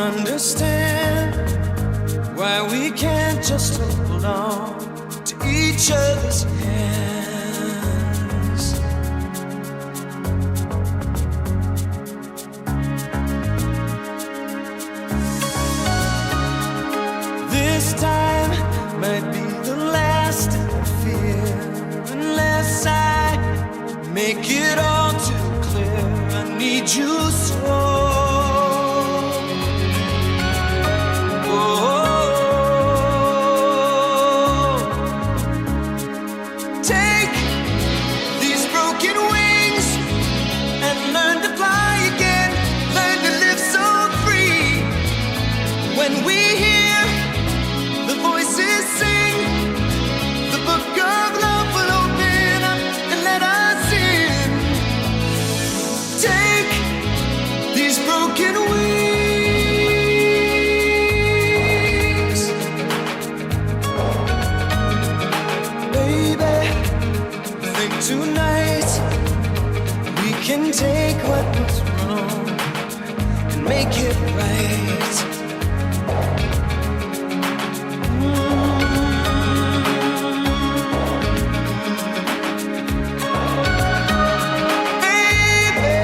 understand why we can't just hold on to each other's hands. This time might be the last, I fear, unless I make it all too clear. I need you so. Tonight we can take what was wrong and make it right. Baby,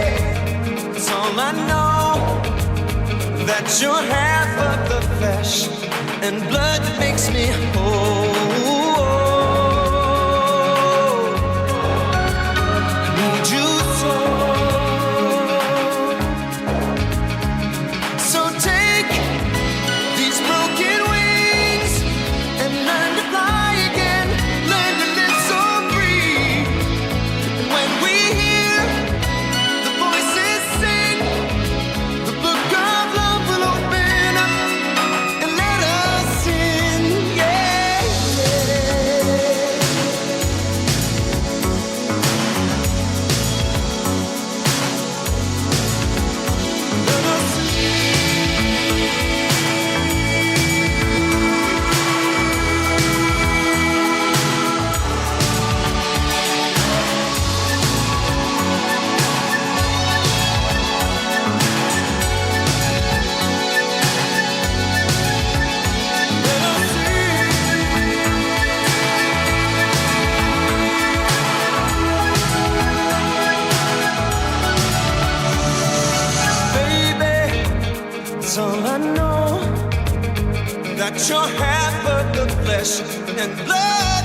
it's all I know, that you're half of the flesh and blood that makes me whole. All I know, that you're half of the flesh and blood.